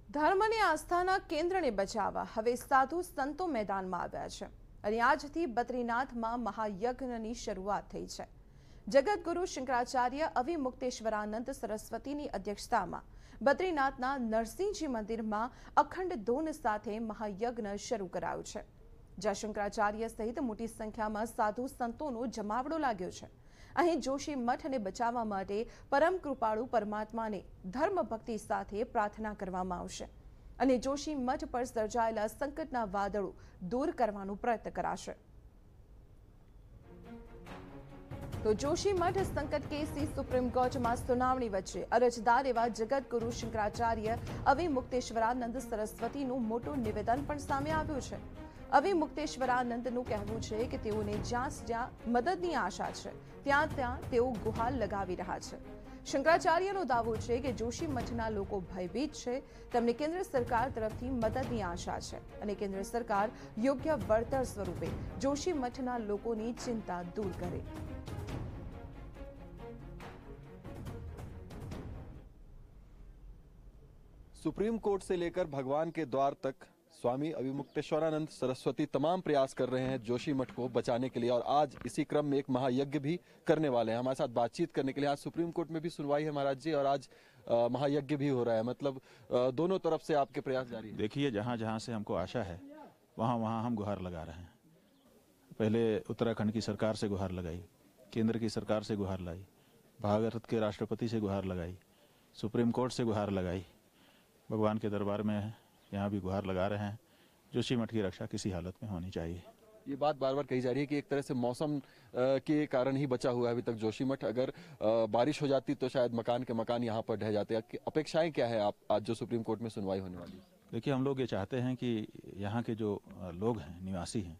ધર્મની આસ્થાના કેન્દ્રને બચાવવા હવે સાધુ સંતો મેદાનમાં આવ્યા છે અને આજથી બદ્રીનાથમાં મહાયજ્ઞની શરૂઆત થઈ છે। જગતગુરુ શંકરાચાર્ય અવિમુક્તેશ્વરાનંદ સરસ્વતીની અધ્યક્ષતામાં બદ્રીનાથના નરસિંહજી મંદિરમાં અખંડ ધૂન સાથે મહાયજ્ઞ શરૂ કરાયું છે, જ્યાં શંકરાચાર્ય સહિત મોટી સંખ્યામાં સાધુ સંતોનો જમાવડો લાગ્યો છે। અહીં જોશી મઠને બચાવવા માટે પરમ કૃપાળુ પરમાત્માને ધર્મ ભક્તિ સાથે પ્રાર્થના કરવામાં આવશે અને જોશી મઠ પર સર્જાયેલા સંકટના વાદળો દૂર કરવાનો પ્રયત્ન કરાશે। તો જોશી મઠ સંકટ કેસની સુપ્રીમ કોર્ટમાં સુનાવણી વચ્ચે અરજદાર એવા જગતગુરુ શંકરાચાર્ય અવિમુક્તેશ્વરાનંદ સરસ્વતીનું મોટું નિવેદન પણ સામે આવ્યું છે। અવિમુક્તેશ્વરાનંદનું કહેવું છે કે તેઓને જ્યાં મદદની આશા છે ત્યાં તેઓ ગુહાર લગાવી રહ્યા છે। શંકરાચાર્યનો દાવો છે કે જોશી મઠના લોકો ભયભીત છે, તેમને કેન્દ્ર સરકાર તરફથી મદદની આશા છે અને કેન્દ્ર સરકાર યોગ્ય વળતર સ્વરૂપે જોશી મઠના લોકોની ચિંતા દૂર કરે। सुप्रीम कोर्ट से लेकर भगवान के द्वार तक स्वामी अविमुक्तेश्वरानंद सरस्वती तमाम प्रयास कर रहे हैं जोशी मठ को बचाने के लिए, और आज इसी क्रम में एक महायज्ञ भी करने वाले हैं। हमारे साथ बातचीत करने के लिए आज सुप्रीम कोर्ट में भी सुनवाई है महाराज जी, और आज महायज्ञ भी हो रहा है। मतलब दोनों तरफ से आपके प्रयास जारी है। देखिए, जहाँ जहाँ से हमको आशा है वहाँ वहाँ हम गुहार लगा रहे हैं। पहले उत्तराखंड की सरकार से गुहार लगाई, केंद्र की सरकार से गुहार लाई, भारत के राष्ट्रपति से गुहार लगाई, सुप्रीम कोर्ट से गुहार लगाई, भगवान के दरबार में यहाँ भी गुहार लगा रहे हैं। जोशी मठ की रक्षा किसी हालत में होनी चाहिए। ये बात बार बार कही जा रही है कि एक तरह से मौसम के कारण ही बचा हुआ है अभी तक जोशी मठ। अगर बारिश हो जाती तो शायद मकान के मकान यहाँ पर ढह जाते। अपेक्षाएं क्या है आप आज जो सुप्रीम कोर्ट में सुनवाई होने वाली है? देखिए, हम लोग ये चाहते हैं कि यहाँ के जो लोग हैं, निवासी हैं,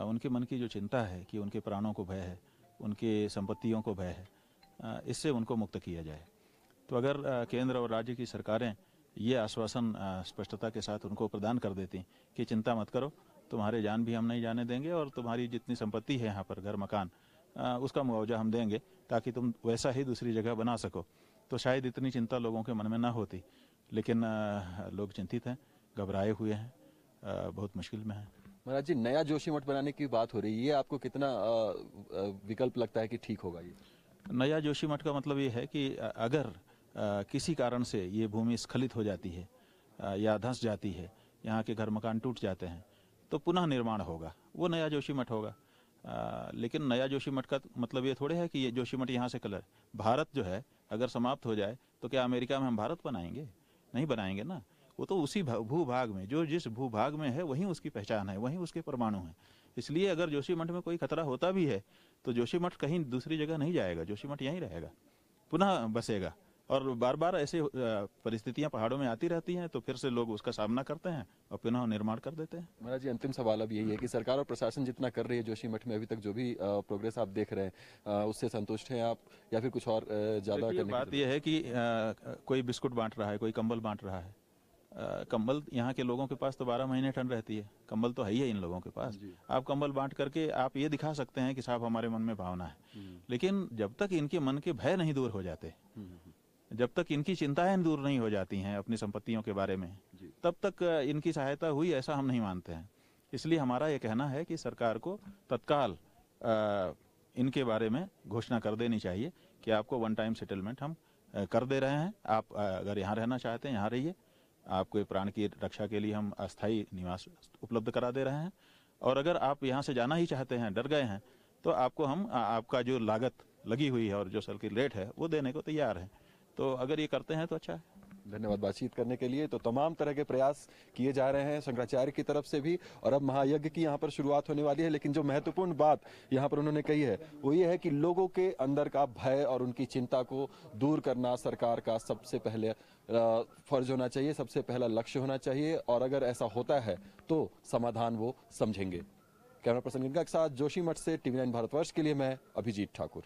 उनके मन की जो चिंता है कि उनके प्राणों को भय है, उनके संपत्तियों को भय है, इससे उनको मुक्त किया जाए। तो अगर केंद्र और राज्य की सरकारें ये आश्वासन स्पष्टता के साथ उनको प्रदान कर देती कि चिंता मत करो, तुम्हारे जान भी हम नहीं जाने देंगे और तुम्हारी जितनी संपत्ति है यहाँ पर घर मकान, उसका मुआवजा हम देंगे ताकि तुम वैसा ही दूसरी जगह बना सको, तो शायद इतनी चिंता लोगों के मन में ना होती। लेकिन लोग चिंतित हैं, घबराए हुए हैं, बहुत मुश्किल में हैं। महाराज जी, नया जोशी मठ बनाने की बात हो रही है, ये आपको कितना विकल्प लगता है कि ठीक होगा? ये नया जोशी मठ का मतलब ये है कि अगर किसी कारण से ये भूमि स्खलित हो जाती है या धंस जाती है, यहाँ के घर मकान टूट जाते हैं, तो पुनः निर्माण होगा, वो नया जोशी मठ होगा। लेकिन नया जोशी मठ का मतलब ये थोड़े है कि ये जोशी मठ यहाँ से कलर भारत जो है अगर समाप्त हो जाए तो क्या अमेरिका में हम भारत बनाएंगे? नहीं बनाएंगे ना। वो तो उसी भूभाग में, जो जिस भूभाग में है वहीं उसकी पहचान है, वहीं उसके परमाणु हैं। इसलिए अगर जोशी मठ में कोई खतरा होता भी है तो जोशी मठ कहीं दूसरी जगह नहीं जाएगा, जोशी मठ यहीं रहेगा, पुनः बसेगा। और बार बार ऐसे परिस्थितियां पहाड़ों में आती रहती हैं, तो फिर से लोग उसका सामना करते हैं और पुनः निर्माण कर देते हैं। महाराज जी, अंतिम सवाल अब यही है कि सरकार और प्रशासन जितना कर रही है जोशी मठ में, अभी तक जो भी प्रोग्रेस आप देख रहे हैं, उससे संतुष्ट हैं आप या फिर कुछ और ज्यादा करने की बात यह है कि कोई बिस्कुट बांट रहा है, कोई कंबल बांट रहा है। कंबल यहाँ के लोगों के पास तो 12 महीने ठंड रहती है, कंबल तो है ही है इन लोगों के पास। आप कंबल बांट करके आप ये दिखा सकते हैं कि साहब हमारे मन में भावना है, लेकिन जब तक इनके मन के भय नहीं दूर हो जाते, जब तक इनकी चिंताएं दूर नहीं हो जाती हैं अपनी संपत्तियों के बारे में, तब तक इनकी सहायता हुई ऐसा हम नहीं मानते हैं। इसलिए हमारा ये कहना है कि सरकार को तत्काल इनके बारे में घोषणा कर देनी चाहिए कि आपको वन टाइम सेटलमेंट हम कर दे रहे हैं। आप अगर यहाँ रहना चाहते हैं यहाँ रहिए, आपको प्राण की रक्षा के लिए हम अस्थायी निवास उपलब्ध करा दे रहे हैं, और अगर आप यहाँ से जाना ही चाहते हैं, डर गए हैं, तो आपको हम आपका जो लागत लगी हुई है और जो सर्किल रेट है वो देने को तैयार है। तो अगर ये करते हैं तो अच्छा है। धन्यवाद बातचीत करने के लिए। तो तमाम तरह के प्रयास किए जा रहे हैं शंकराचार्य की तरफ से भी, और अब महायज्ञ की यहाँ पर शुरुआत होने वाली है। लेकिन जो महत्वपूर्ण बात यहाँ पर उन्होंने कही है वो ये है कि लोगों के अंदर का भय और उनकी चिंता को दूर करना सरकार का सबसे पहले फर्ज होना चाहिए, सबसे पहला लक्ष्य होना चाहिए, और अगर ऐसा होता है तो समाधान वो समझेंगे। कैमरा पर्सन के साथ जोशी मठ से TV9 भारतवर्ष के लिए मैं अभिजीत ठाकुर।